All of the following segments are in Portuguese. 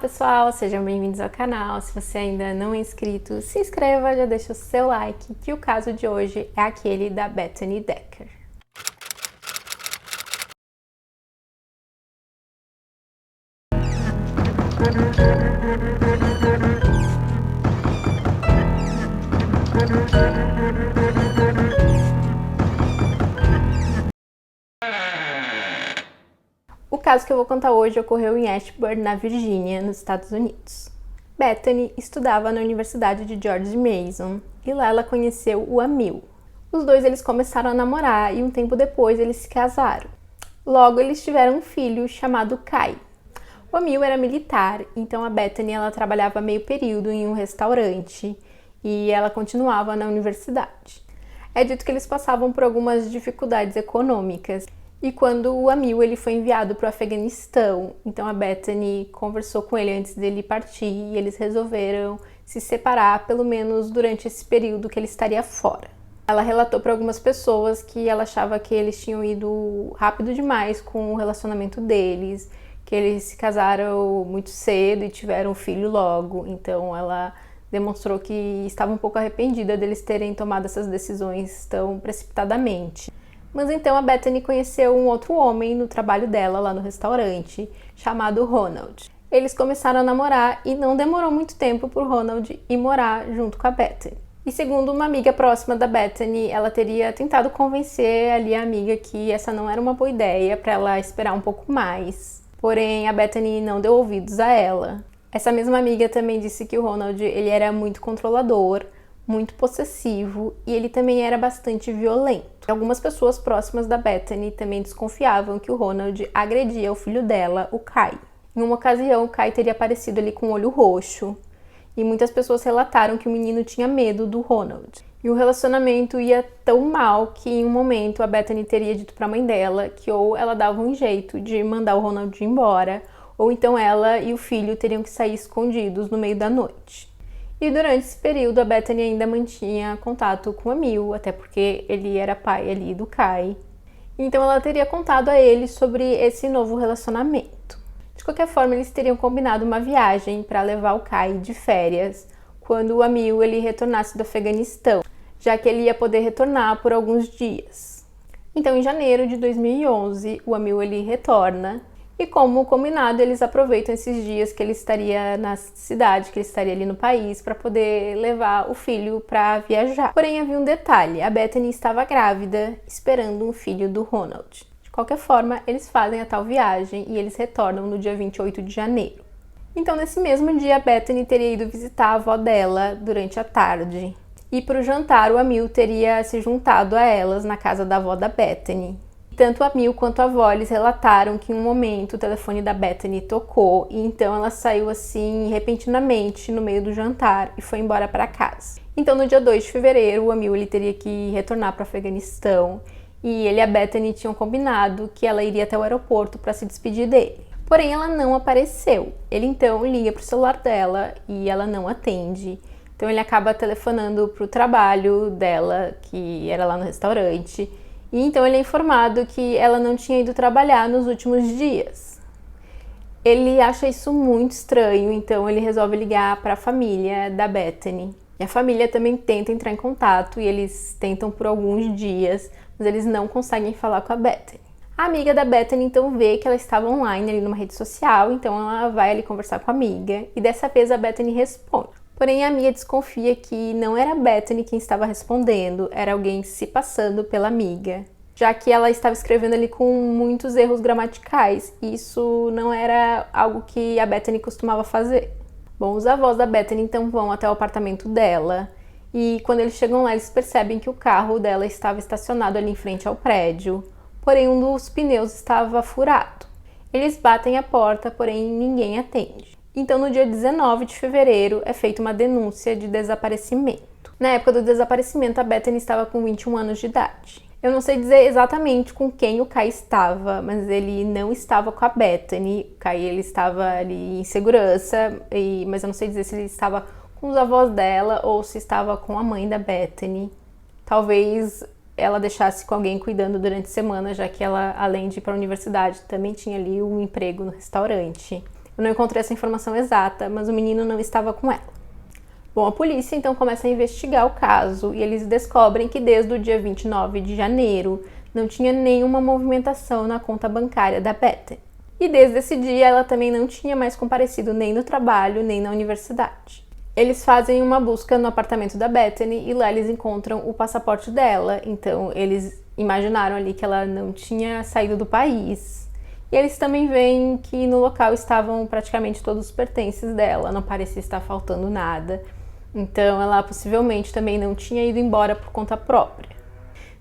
Pessoal, sejam bem-vindos ao canal. Se você ainda não é inscrito, se inscreva, já deixa o seu like, que o caso de hoje é aquele da Bethany Decker. O caso que eu vou contar hoje ocorreu em Ashburn, na Virgínia, nos Estados Unidos. Bethany estudava na Universidade de George Mason e lá ela conheceu o Amil. Os dois eles começaram a namorar e um tempo depois eles se casaram. Logo eles tiveram um filho chamado Kai. O Amil era militar, então a Bethany ela trabalhava meio período em um restaurante e ela continuava na universidade. É dito que eles passavam por algumas dificuldades econômicas. E quando o Amil ele foi enviado para o Afeganistão, então a Bethany conversou com ele antes dele partir e eles resolveram se separar, pelo menos durante esse período que ele estaria fora. Ela relatou para algumas pessoas que ela achava que eles tinham ido rápido demais com o relacionamento deles, que eles se casaram muito cedo e tiveram um filho logo, então ela demonstrou que estava um pouco arrependida deles terem tomado essas decisões tão precipitadamente. Mas então a Bethany conheceu um outro homem no trabalho dela lá no restaurante, chamado Ronald. Eles começaram a namorar e não demorou muito tempo por Ronald ir morar junto com a Bethany. E segundo uma amiga próxima da Bethany, ela teria tentado convencer ali a amiga que essa não era uma boa ideia para ela esperar um pouco mais. Porém, a Bethany não deu ouvidos a ela. Essa mesma amiga também disse que o Ronald ele era muito controlador, muito possessivo e ele também era bastante violento. Algumas pessoas próximas da Bethany também desconfiavam que o Ronald agredia o filho dela, o Kai. Em uma ocasião, o Kai teria aparecido ali com o olho roxo e muitas pessoas relataram que o menino tinha medo do Ronald. E o relacionamento ia tão mal que em um momento a Bethany teria dito para a mãe dela que ou ela dava um jeito de mandar o Ronald embora, ou então ela e o filho teriam que sair escondidos no meio da noite. E durante esse período a Bethany ainda mantinha contato com o Amil, até porque ele era pai ali do Kai. Então ela teria contado a ele sobre esse novo relacionamento. De qualquer forma, eles teriam combinado uma viagem para levar o Kai de férias quando o Amil ele retornasse do Afeganistão, já que ele ia poder retornar por alguns dias. Então em janeiro de 2011, o Amil ele retorna. E como combinado, eles aproveitam esses dias que ele estaria na cidade, que ele estaria ali no país, para poder levar o filho para viajar. Porém, havia um detalhe, a Bethany estava grávida, esperando um filho do Ronald. De qualquer forma, eles fazem a tal viagem e eles retornam no dia 28 de janeiro. Então, nesse mesmo dia, a Bethany teria ido visitar a avó dela durante a tarde. E para o jantar, o Amil teria se juntado a elas na casa da avó da Bethany. Tanto a Amil quanto a avó, eles relataram que em um momento o telefone da Bethany tocou e então ela saiu assim repentinamente no meio do jantar e foi embora para casa. Então no dia 2 de fevereiro o Amil ele teria que retornar para o Afeganistão e ele e a Bethany tinham combinado que ela iria até o aeroporto para se despedir dele. Porém ela não apareceu. Ele então liga para o celular dela e ela não atende. Então ele acaba telefonando para o trabalho dela, que era lá no restaurante. E então ele é informado que ela não tinha ido trabalhar nos últimos dias. Ele acha isso muito estranho, então ele resolve ligar para a família da Bethany. E a família também tenta entrar em contato e eles tentam por alguns dias, mas eles não conseguem falar com a Bethany. A amiga da Bethany então vê que ela estava online ali numa rede social, então ela vai ali conversar com a amiga e dessa vez a Bethany responde. Porém, a amiga desconfia que não era a Bethany quem estava respondendo, era alguém se passando pela amiga, já que ela estava escrevendo ali com muitos erros gramaticais, e isso não era algo que a Bethany costumava fazer. Bom, os avós da Bethany então vão até o apartamento dela, e quando eles chegam lá, eles percebem que o carro dela estava estacionado ali em frente ao prédio, porém um dos pneus estava furado. Eles batem a porta, porém ninguém atende. Então, no dia 19 de fevereiro, é feita uma denúncia de desaparecimento. Na época do desaparecimento, a Bethany estava com 21 anos de idade. Eu não sei dizer exatamente com quem o Kai estava, mas ele não estava com a Bethany. O Kai ele estava ali em segurança, mas eu não sei dizer se ele estava com os avós dela ou se estava com a mãe da Bethany. Talvez ela deixasse com alguém cuidando durante a semana, já que ela, além de ir para a universidade, também tinha ali um emprego no restaurante. Eu não encontrei essa informação exata, mas o menino não estava com ela. Bom, a polícia então começa a investigar o caso e eles descobrem que desde o dia 29 de janeiro não tinha nenhuma movimentação na conta bancária da Bethany. E desde esse dia ela também não tinha mais comparecido nem no trabalho nem na universidade. Eles fazem uma busca no apartamento da Bethany e lá eles encontram o passaporte dela, então eles imaginaram ali que ela não tinha saído do país. E eles também veem que no local estavam praticamente todos os pertences dela, não parecia estar faltando nada. Então ela possivelmente também não tinha ido embora por conta própria.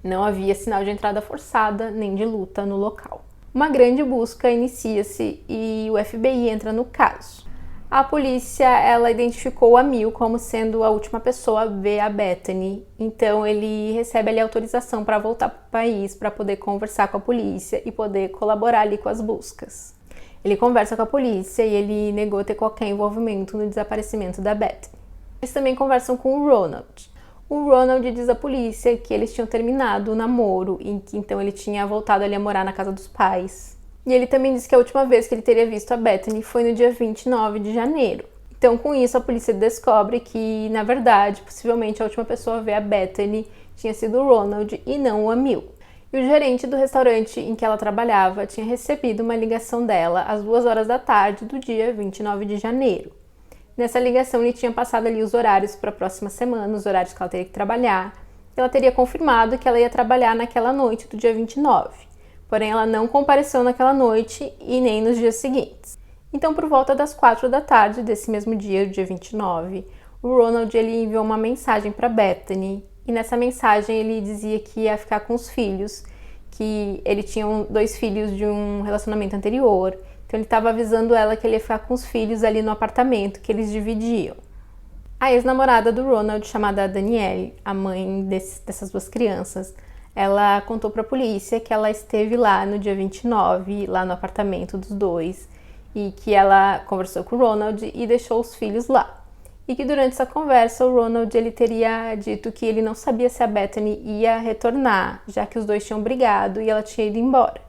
Não havia sinal de entrada forçada nem de luta no local. Uma grande busca inicia-se e o FBI entra no caso. A polícia ela identificou o Amil como sendo a última pessoa a ver a Bethany, então ele recebe ali autorização para voltar para o país para poder conversar com a polícia e poder colaborar ali com as buscas. Ele conversa com a polícia e ele negou ter qualquer envolvimento no desaparecimento da Bethany. Eles também conversam com o Ronald. O Ronald diz à polícia que eles tinham terminado o namoro e que então ele tinha voltado ali a morar na casa dos pais. E ele também disse que a última vez que ele teria visto a Bethany foi no dia 29 de janeiro. Então, com isso, a polícia descobre que, na verdade, possivelmente a última pessoa a ver a Bethany tinha sido o Ronald e não o Amil. E o gerente do restaurante em que ela trabalhava tinha recebido uma ligação dela às 2 horas da tarde do dia 29 de janeiro. Nessa ligação, ele tinha passado ali os horários para a próxima semana, os horários que ela teria que trabalhar. Ela teria confirmado que ela ia trabalhar naquela noite do dia 29. Porém, ela não compareceu naquela noite e nem nos dias seguintes. Então, por volta das 4 da tarde desse mesmo dia, o dia 29, o Ronald ele enviou uma mensagem para Bethany. E nessa mensagem ele dizia que ia ficar com os filhos, que ele tinha 2 filhos de um relacionamento anterior. Então ele estava avisando ela que ele ia ficar com os filhos ali no apartamento que eles dividiam. A ex-namorada do Ronald, chamada Danielle, a mãe dessas 2 crianças, ela contou para a polícia que ela esteve lá no dia 29, lá no apartamento dos 2, e que ela conversou com o Ronald e deixou os filhos lá. E que durante essa conversa o Ronald ele teria dito que ele não sabia se a Bethany ia retornar, já que os 2 tinham brigado e ela tinha ido embora.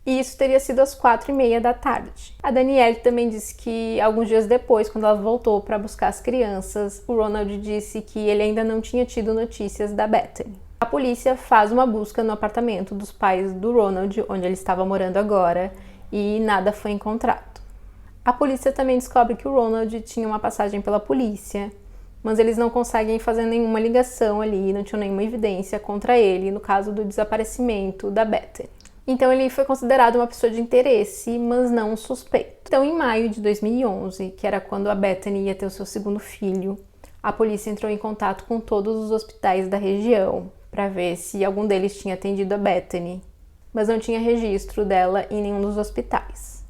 E isso teria sido às 4h30 da tarde. A Danielle também disse que alguns dias depois, quando ela voltou para buscar as crianças, o Ronald disse que ele ainda não tinha tido notícias da Bethany. A polícia faz uma busca no apartamento dos pais do Ronald, onde ele estava morando agora, e nada foi encontrado. A polícia também descobre que o Ronald tinha uma passagem pela polícia, mas eles não conseguem fazer nenhuma ligação ali, não tinham nenhuma evidência contra ele no caso do desaparecimento da Bethany. Então ele foi considerado uma pessoa de interesse, mas não um suspeito. Então, em maio de 2011, que era quando a Bethany ia ter o seu segundo filho, a polícia entrou em contato com todos os hospitais da região para ver se algum deles tinha atendido a Bethany, mas não tinha registro dela em nenhum dos hospitais.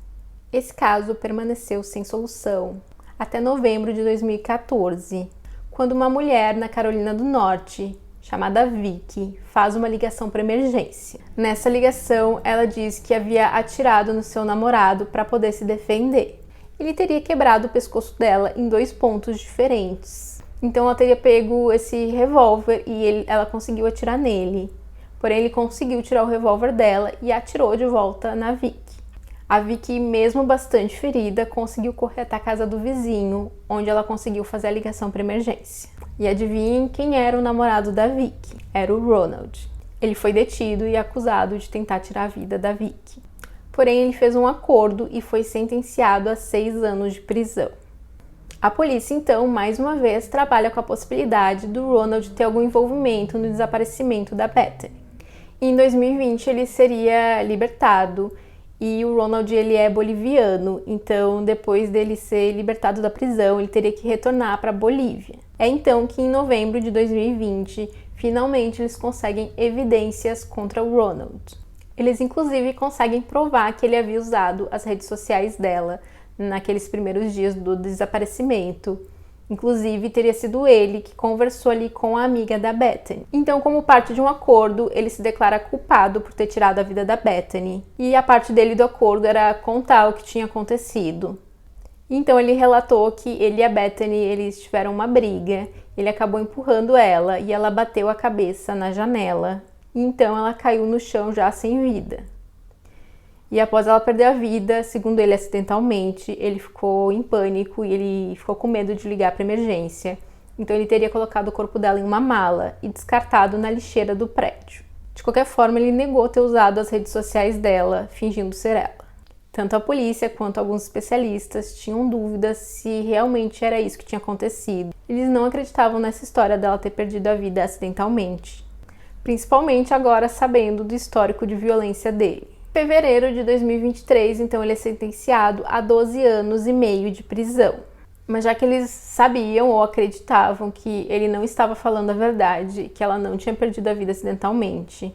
Esse caso permaneceu sem solução até novembro de 2014, quando uma mulher na Carolina do Norte, chamada Vicky, faz uma ligação para emergência. Nessa ligação, ela diz que havia atirado no seu namorado para poder se defender. Ele teria quebrado o pescoço dela em 2 pontos diferentes. Então ela teria pego esse revólver e ela conseguiu atirar nele. Porém, ele conseguiu tirar o revólver dela e atirou de volta na Vicky. A Vicky, mesmo bastante ferida, conseguiu correr até a casa do vizinho, onde ela conseguiu fazer a ligação para emergência. E adivinhem quem era o namorado da Vicky? Era o Ronald. Ele foi detido e acusado de tentar tirar a vida da Vicky. Porém, ele fez um acordo e foi sentenciado a 6 anos de prisão. A polícia, então, mais uma vez, trabalha com a possibilidade do Ronald ter algum envolvimento no desaparecimento da Bethany. Em 2020, ele seria libertado e o Ronald ele é boliviano, então depois dele ser libertado da prisão, ele teria que retornar para a Bolívia. É então que em novembro de 2020, finalmente eles conseguem evidências contra o Ronald. Eles inclusive conseguem provar que ele havia usado as redes sociais dela naqueles primeiros dias do desaparecimento. Inclusive, teria sido ele que conversou ali com a amiga da Bethany. Então, como parte de um acordo, ele se declara culpado por ter tirado a vida da Bethany. E a parte dele do acordo era contar o que tinha acontecido. Então, ele relatou que ele e a Bethany, eles tiveram uma briga. Ele acabou empurrando ela e ela bateu a cabeça na janela. Então, ela caiu no chão já sem vida. E após ela perder a vida, segundo ele acidentalmente, ele ficou em pânico e ele ficou com medo de ligar para emergência. Então ele teria colocado o corpo dela em uma mala e descartado na lixeira do prédio. De qualquer forma, ele negou ter usado as redes sociais dela, fingindo ser ela. Tanto a polícia quanto alguns especialistas tinham dúvidas se realmente era isso que tinha acontecido. Eles não acreditavam nessa história dela ter perdido a vida acidentalmente, principalmente agora sabendo do histórico de violência dele. Em fevereiro de 2023, então, ele é sentenciado a 12 anos e meio de prisão. Mas já que eles sabiam ou acreditavam que ele não estava falando a verdade, que ela não tinha perdido a vida acidentalmente,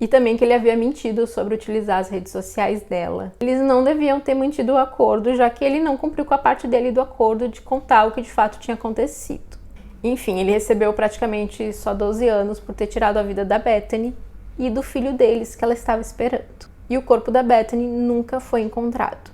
e também que ele havia mentido sobre utilizar as redes sociais dela, eles não deviam ter mantido o acordo, já que ele não cumpriu com a parte dele do acordo de contar o que de fato tinha acontecido. Enfim, ele recebeu praticamente só 12 anos por ter tirado a vida da Bethany e do filho deles que ela estava esperando. E o corpo da Bethany nunca foi encontrado.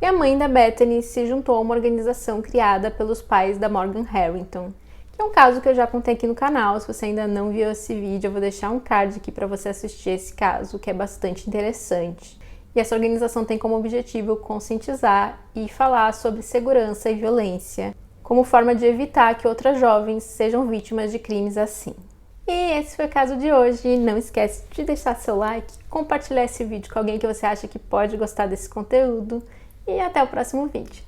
E a mãe da Bethany se juntou a uma organização criada pelos pais da Morgan Harrington, que é um caso que eu já contei aqui no canal. Se você ainda não viu esse vídeo, eu vou deixar um card aqui para você assistir esse caso, que é bastante interessante. E essa organização tem como objetivo conscientizar e falar sobre segurança e violência, como forma de evitar que outras jovens sejam vítimas de crimes assim. E esse foi o caso de hoje. Não esquece de deixar seu like, compartilhar esse vídeo com alguém que você acha que pode gostar desse conteúdo. E até o próximo vídeo.